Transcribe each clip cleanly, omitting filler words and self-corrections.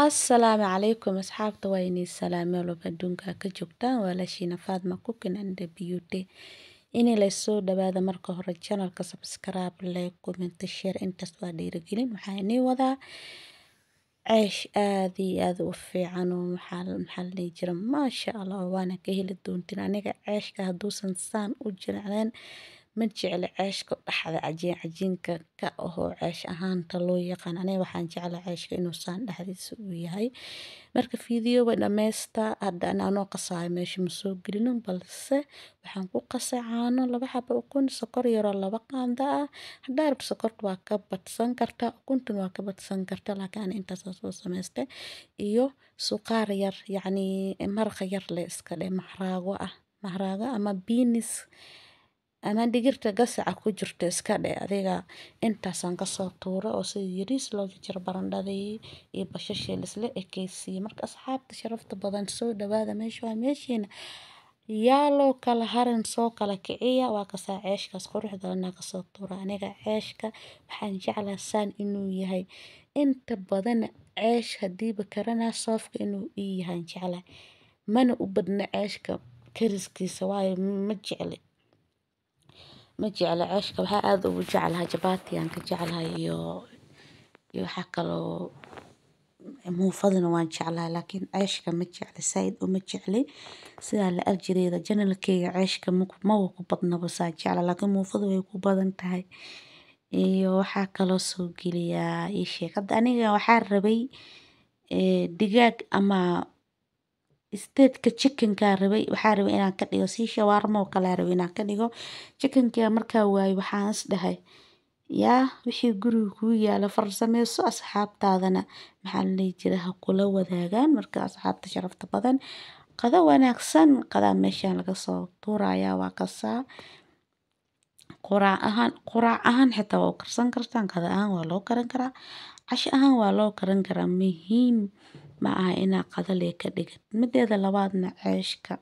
Asalaamu calaykum asxaabta waa inay salaameen walba adduunka ka joogtaan walaashiina Faatma Cooking and Beauty inay la soo dhawaada marka hore channelka subscribe like comment share intaas waa dhiirigelin waxaa inii wadaa ceesh aad iyo aad u fiican oo maxaa la dhihi jira maasha Allah waana ka heli doontiin aniga ceeshka hadduusan saan u jilceen ma jecli ceeshka dhexda cajiinka ka ahoo ceesh ahaanta loo yaqaan aniga waxaan jeclaa ceeshka inuu saan dhexdiisa u yahay marka fiidiyowga dhammaysta hadda anoo qasaayo meesha ma soo gelinin balse waxaan ku qasay caano 2 xabo ukun sokor yaroo 2 qaando ah haddaa rabto sokorta waa ka badsan kartaa ukuntuna waa ka badsan kartaa laakiin ani intaas soo samaystay iyo suqaar yar yacni maraq yar le iska dheh maharaago ama beans ama digirta gasaca ku jirta iska dheh adiga intaasaan kasoo tuuro oo sida yariis loo jiro barandhadii iyo bashashii lisla ekeysiiyey marka asxaabta sharafta badan soo dhawaada meesha waa meeshiina yaa loo kala harin soo kala kiciya waa kasaa ceeshkaas quruxda badan kasoo tuura aniga ceeshka waxaan jeclaa saan inuu yahay inta badan ceesh hadiiba karanaa soofka inuu ii yahay jeclaa mana u badna ceeshka kariskiisa waayo ma jecla ceeshka waxaa aad ugu jeclahay jabaatiyaan ka jeclahay iyo waxaa kaloo muufadana waan jeclahay laakiin ceeshka ma jecli saaid uma jecli sidaa la arjireeda janalkeyga ceeshka ma ku badnaba saa jecla laakiin muufadu way ku badan tahay iyo waxaa kaloo soo geliyaa ii sheeg hadda aniga waxaa rabay digaag ama steedka chickenka waxaa rabay inaan ka dhigo si shawarma oo kale rabay inaan ka dhigo chickenka markaa waayo waxaan is dhahay yaa wixii guriga kugu yaala farsameyso asxaabtaadana maxaa la dhihi jiray ha kula wadaagaan marka asxaabta sharafta badan qado wanaagsan qadaa meeshaan laga soo tuurayaa waa kasaa quraac ahaan xitaa waa u karsan kartaan qada ahaan waa loo karan karaa casho ahaan waa loo karan karaa muhiim ma aha inaa qado lee ka dhigid mideeda labaadna ceeshka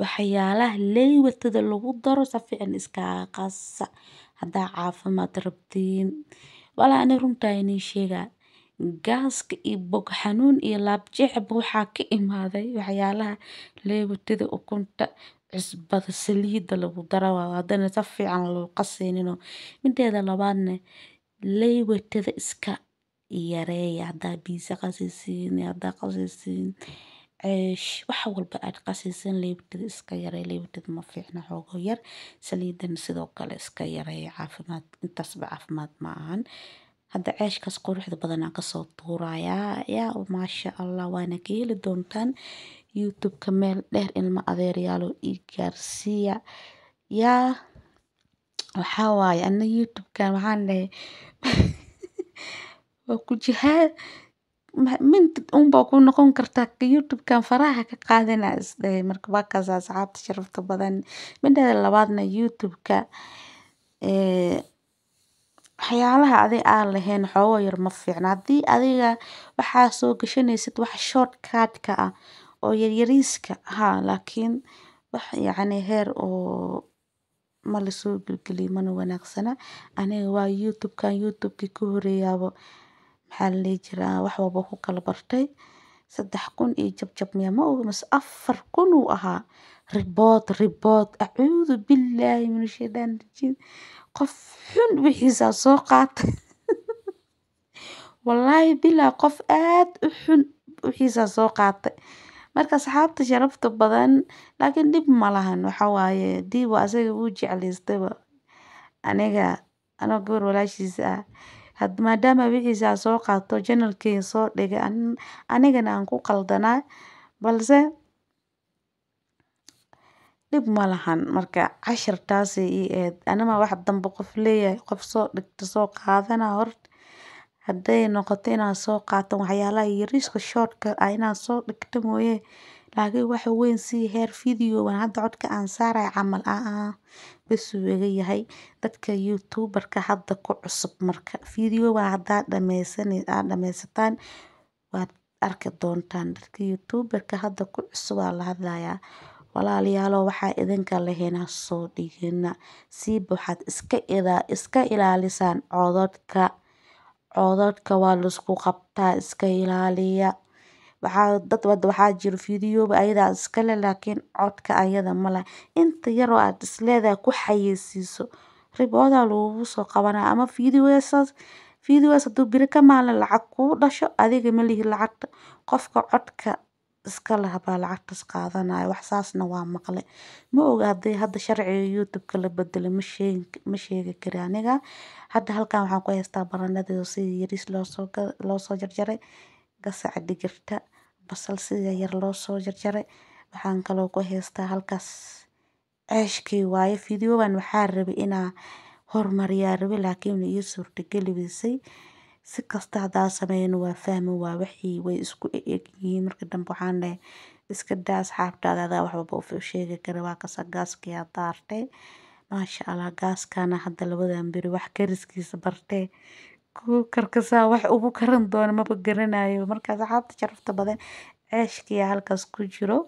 waxyaalaha leewatada lagu daro si fiican iskaga qasa haddaa caafimaad rabtiin walaa ani runtaa inii sheegaa gaaska iyo bog xanuun iyo laab jeexba waxaa ka imaaday waxyaalaha leewatada ukunta cusbada saliidda lagu daro haddana si fiican loo qasayninoo mideeda labaadna leewatada iska yareeya haddaa biisa qasaysiin haddaa qasaysiin ceesh wax walba aad qasaysiin leewatada iska yareeya leewatada ma fiicna xoogo yar saliidana sidoo kale iska yareeya caafimaad intaasba caafimaad ma ahan hadda ceeshkaas quruxda badan aan kasoo tuurayaa yaa maasha Allah waana ka heli doontaan youtube-ka meel dheer ilma adeeryaalo ii gaarsiiya yaa waxaa waaye ana youtube-kan waxaan dhahay waa ku jihaad mintid unbaa ku noqon kartaa youtube-kan faraha ka qaadina isdhahay marka waa kaas asxaabta sharafta badan mideeda labaadna youtube-ka waxyaalaha adiga aan lahayn xoogo yar ma fiicna haddii adiga waxaa soo gashanaysid wax shortcut-ka ah oo yaryariiska laakiin wax yacni heer oo ma la soo gelgeliyo mana wanaagsana aniga waa youtube-kii ka horeeyaaba maxaa la dhihi jiraa wax walba ku kala bartay 3,000 iyo jab miya ma oga mise 4,000 uu ahaa ribood acuudu billaahi min ashaytaan rajiim qof xun wixiisa soo qaatay wallaahi bilaa qof aad u xun wixiisa soo qaatay marka asxaabta sharafta badan laakiin dhib ma lahan waxa waaye diiba asaga uu jeclaystayba anoo gabar walaashiisa ah maadaama wixiisa soo qaato janalkeyga soo dhigay anigana aan ku qaldanaa balse dhib ma lahan marka cashirtaasi ii eed anama wax dambe qof leeyahay qof soo dhigto soo qaadana horta hadday noqoto inaan soo qaato waxyaalaha yariiska shortka inaan soo dhigto mooye laakiin waxa weyn sii heer videogan hadda codka aan saaray camal bes uu iga yahay dadka youtuberka hadda ku cusub marka videogan haddaa dhammaysataan waad arki doontaan dadka youtuberka hadda ku cusub waa la hadlayaa walaalayaalo waxaa idinka lahayn soo dhigina siiba waxaad iska ilaalisaan codadka waa laisku qabtaa iska ilaaliya waxaa jiro fiidiyooba ayadaa iskale laakiin codka ayada male. Inta yaroo aad isleedahay ku xayeysiiso riboodaa lagugu soo qabanaya ama fiidiyowaas hadduu biri ka maalin lacag kuu dhasho adiga ma lihi lacagta qofka codka iska leh baa lacagtaas qaadanaya. Wax saasna waa maqle. Ma oga haddii hadda sharciga YouTube-ka la bedelay ma sheegi kari aniga. Hadda halkan waxaan ku haystaa barandhada si yariis loo soo jarjaray, gasac digirta, basal sida yar loo soo jarjaray. Waxaan kaloo ku haystaa halkaas ceeshkii waaye. Fiidiyooban waxaa rabay inaa hormariyaa rabay laakiin ii suurtageli weysay. Si kasta hadaa sameeyno waa fahmi waa wixii way isku eg yihiin marka dambe waxaan dhahay iska daa asxaabtaada adaa wax walba u sheegi kara waa kasa gaaskii aad daartay. Maasha Allah gaaskana hadda labadan beri wax kariskiisa bartay. Karkasaa wax ugu karan doono maba garanayo. Marka asxaabta sharafta badan ceeshkii halkaas ku jiro.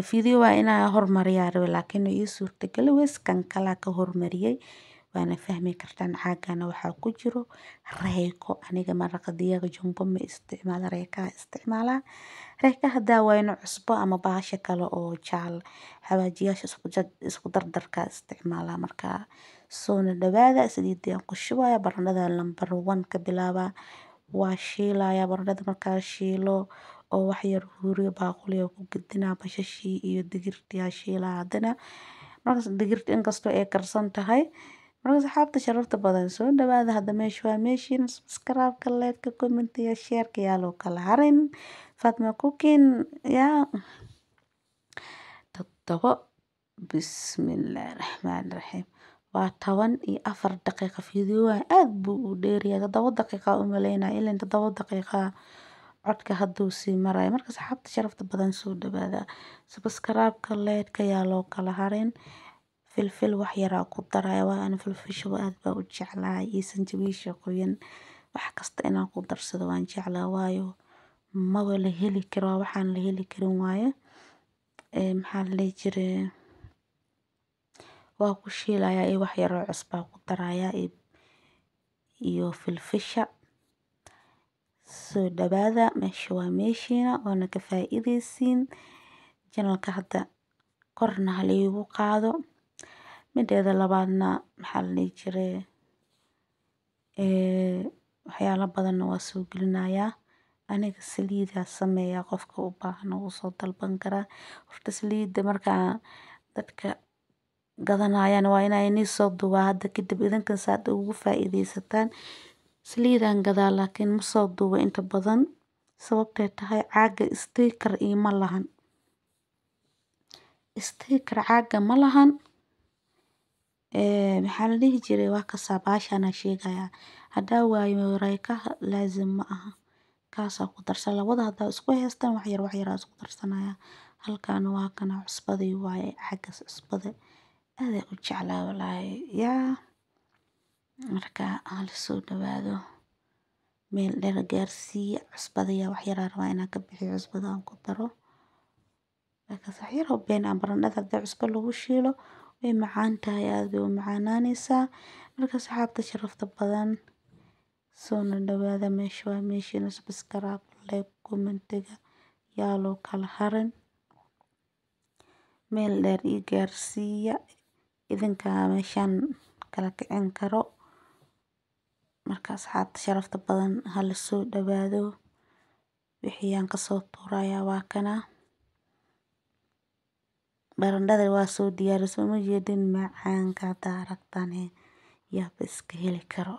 Fiidiyo waa inaa hormariyaa rabay laakiin ii suurtageli weys kan kala ka hormariyay. Waana fahmi kartaan caagana waxaa ku jiro reeko. Aniga maraqa diyaga jumbo ma isticmaala reeka isticmaala. Reeka hadaa wayno cusbo ama baasha kale oo jaal xawaajiyaasha isku dardarka isticmaala. Markaa soona dhawaada saliidayaan ku shubaya barandhada number 1 ka bilaaba. Waa shiilaya barandhada markaa shiilo oo wax yar huuriyo baaquliga ku gidinaa bashashii iyo digirtii shiilaa haddana. Markaas digirta inkastoo ay karsan tahay. Markaas asxaabta sharafta badan soo dhawaada hadda meesha waa meeshiina subscribe-ka, like-ka, comment-ka, share-ka yaa loo kala harin. Fatma Cooking yaa toddobo bismillahirrahmanirrahiim. Waa 14 daqiiqo fiidiyooga aad buu u dheeryahay 7 daqiiqo u maleynaa ilaa 7 daqiiqo codka hadduu sii marayo. Markaas asxaabta sharafta badan soo dhawaada subscribe-ka, like-ka yaa loo kala harin. Filfil wax yar ku daraya waa aan filfisho aad baa u jeclahay iyo sanjabiisha qoyan wax kasta inaan ku darsado waan jeclaa waayo ma wala heli karo waxaan la heli karin waaye maxaa la jiray waa ku shiilaya wax yar oo cusba ku daraya iyo filfisha soo dhawaada meesha waa meeshiina oo ka faa'iideysiin channel-ka hadda korna haliigu qaado mideeda labaadna maxaa la jiray waxyaalo badan waa soo gelinaya aniga saliida sameeya qofka u baahan oo soo dalban kara horta saliida marka dadka gadanayaan waa inay soo duubaa hadda kadib idinka saad ugu faa'iideysataan saliidan gadaa laakiin ma soo duuba inta badan sababtay tahay caaga sticker ma lahan sticker caaga ma lahan maxaa la dhihi jiray waa ka sabaashana sheegaya hadaa waayo reeka laazim ma aha kaasa ku darsan labada hadaa isku haystaan wax yar isku darsanaya halkaan waa kana cusbadii waaye caaga cusbada aad u jeclaa walaahi yaa marka aan soo dhawaado meel dheer gaarsiiya cusbada yaa wax yar rabaa inaan ka bixiyo cusbada aan ku daro marka sax yar oo been aan barandhada cusbo lagu shiilo way macaan tahay aad u macaananaysaa marka asxaabta sharafta badan soo dhawaada meesha waa meeshiina subscribe like comment-ga yaa loo kala harin meel dheer ii gaarsiiya idinka meeshan kala kicin karo marka asxaabta sharafta badan hala soo dhawaado wixii aan ka soo tuuraya waa kana barandhada waa soo diyaarisay ma jeedin macaanka daaragtan yaa iska heli karo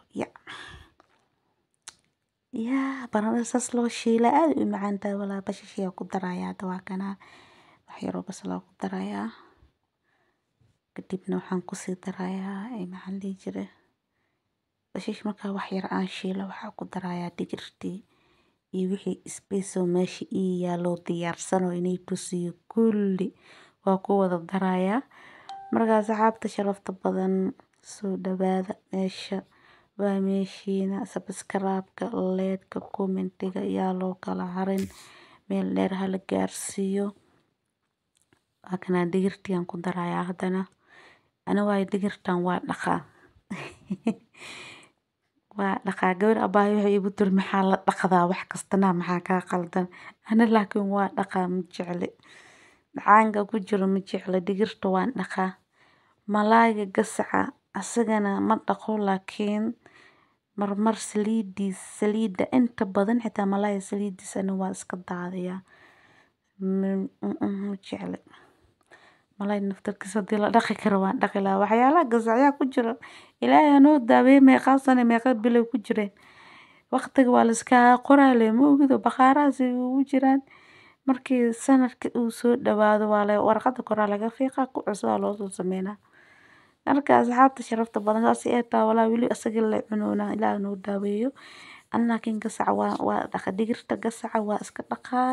yaa barandhada saas loo shiilay aad u macaan tahay walaa basashiya ku daraya waa kana wax yar oo basal ku daraya kadibna waxaan ku sii darayaa maxaa la jiray bashash marka wax yar aan shiilo waxaa ku daraya digirtii iyo wixii space oo meesha yaalo diyaarsan oo inay tusiyo kulli waa ku wada daraya markaas asxaabta sharafta badan soo dhawaada meesha waa meeshiina subscribe-ka like-ka comment-ga yaa loo kala harin meel dheer hala gaarsiiyo waa kana digirtii aan ku daraya haddana ana waay digirtan waa dhaqaa waa dhaqaa gabar abaayo waxay igu tiri maxaa la dhaqdaa wax kastana maxaa kaa qaldan ana laakiin waa dhaqaa ma jecli dhacaanka ku jiro ma jecli digirta waan dhaqaa malaayga gasaca asagana ma dhaqo laakiin marmar saliida inta badan xitaa malaayga saliidiisa ana waa iska daadiyaa ma jecli malaay naftarkiisa hadii la dhaqi karo waan dhaqi lahaa waxyaalaha gasacyaa ku jiro ilaahay hanoo daaweeye meeqa sano meeqa bilow ku jireen waqtiga waa la iska qoraa lee ma ogido bakhaarahaas ay ugu jiraan markii sanadka uu soo dhawaado waa la warqada koraa laga fiiqaa ku cusbaa loo soo sameynaa marka asxaabta sharafta badan saas ay tahay walaa weli asaga la cunoona ilaahay hanoo daaweeyo ana laakiin gasaca waa dhaqa digirta gasaca waa iska dhaqaa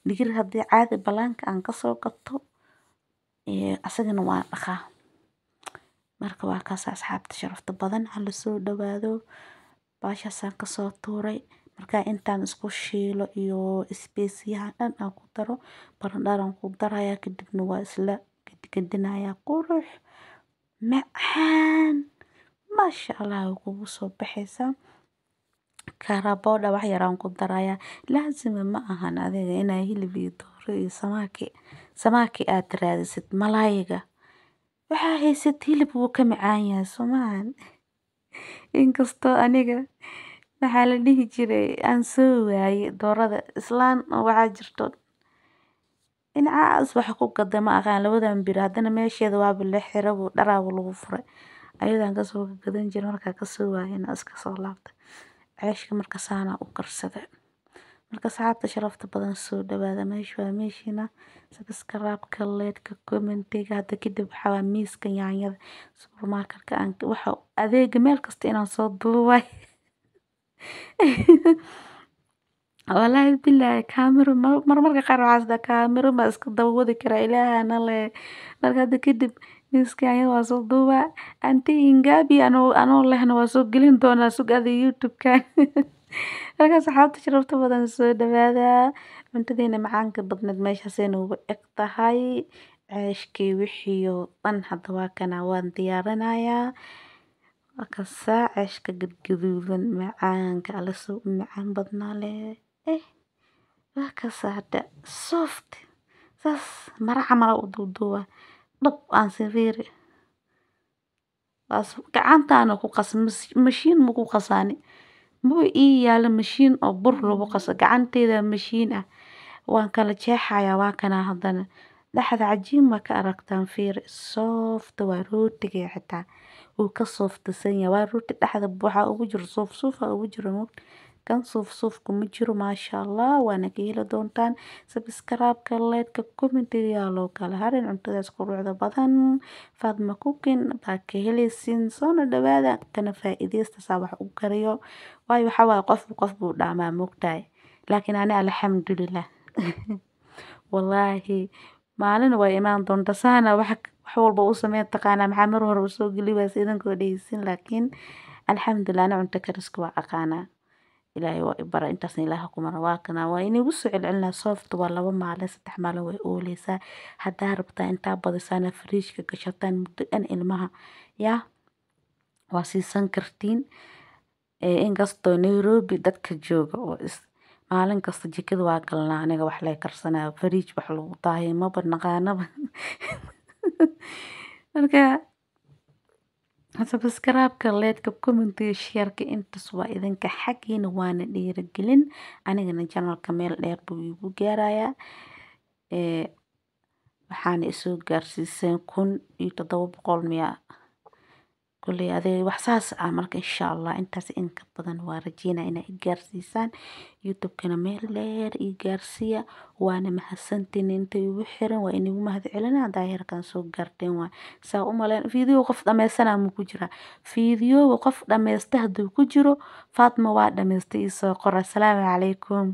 digir haddii caadi balaanka aan kasoo gato asagana waa dhaqaa marka waa kaas asxaabta sharafta badan hala soo dhawaado baashaasaan kasoo tuuray marka intaan isku shiilo iyo isbeesiyaha dhan aan ku daro barandharan ku darayaa kadibna waa isla gadgadinayaa qurux macaan maasha allah way kugu soo baxaysaa karabooda wax yaraan ku darayaa laazima ma ahan adiga inaa hilib iyo dooro iyo samaki aad raadisid malaayga waxaa haysid hilib wuu ka macaan yahay soomahan inkastoo aniga waxaa la dhihi jiray aan soo waayey doorada islaan waxaa jirto dhinacaas waxa ku gada ma aqaan labadan bir haddana meesheeda waaba la xirabo dharaabo lagu furay ayadaan kasoo gadan jiray markaa kasoo waayena iska soo laabtay ceeshka marka saana u karsaday marka saxaabta sharafta badan soo dhawaada meesha waa meeshiina subscribe-ka like-ka commentiga hadda kadib waxaa waa miiska yaanyada supermarket-ka aan waxa adeega meel kasta inaan soo duubay wallaahi bilaahi kaamiro marmarka qaar waxaa isdaa kaamiro ma iska daba wadi karaa ilaahana le marka hadda kadib miiska yaanyada waa soo duubaa anti ingabi anoo lehna waa soo gelin doonaa sugada youtube-ka marka saxaabta sharafta badan soo dhawaada cuntadeena macaanka badneed meeshaasayna ugu eg tahay ceeshkii wixii oo dhan hadda waa kana waan diyaarinayaa waa kasaa ceeshka gadgaduudan macaanka alla soo macaan badnaa leh waa kasaa hadda soft saas mara camal u duuduuba dhab aan sifiiri gacantaana ku qas mashiin ma ku qasaani muu ii yaalo mashiin oo bur lagu qaso gacanteeda mashiin ah waan kala jeexayaa waa kana haddana dhexda cajiin ma ka aragtaan fiiri soft waa rootiga xitaa uu ka sooftisan yahay waa rooti dhexda waxaa ugu jiro suuf ugu jiro kan suufka ma jiro maasha allah waana ka heli doontaan subscribe-ka like-ka commentiga loo kala harin cuntadaas quruxda badan Fatma Cooking baa ka helaysiin soona dhawaada kana faa'iideysta saa wax u kariyo waayo waxaa waaye qof buu dhaamaa moogtahay laakiin ani alxamdulillah wallaahi maalin way imaan doonta saana wax walba u sameyn taqaanaa maxaa mar hore usoo geli waaysa idinkoo dhegeysin laakiin alxamdulillah ana cunto kariska waa aqaanaa ilaahay waa ibara intaasna ilaaha ku mara waa kana waa inagu soo celcelinaa soft waa 2 maalin 3 maalin way ooleysaa haddaa rabtaa intaa badisaana fridge-ka gashataan muddo dhan ilmaha yaa waa siisan kartiin inkastoo Nairobi dadka jooga oo maalin kasta jikada waa galnaa aniga wax lay karsanaa fridge wax lagu daahay maba naqaanaba marka subscribe-ka like-ka commentiga share-ka intaas waa idinka xaggiina waana dhiirigelin anigana channel-ka meel dheer buu igu gaarayaa waxaana isoo gaarsiiseen 1700 miya kuley adee wax saas ah marka insha Allah intaas in ka badan waa rajeynaa inay gaarsiisaan youtube-kana meel dheer i gaarsiya waana mahadsantiin inta igu xiran waa inagu mahad celinaa daahirkan soo gaarteen waa saa u maleen video qof dhameysana ma ku jira video qof dhameysta haduu ku jiro Fatma waa dhameystay soo qor assalaamu calaykum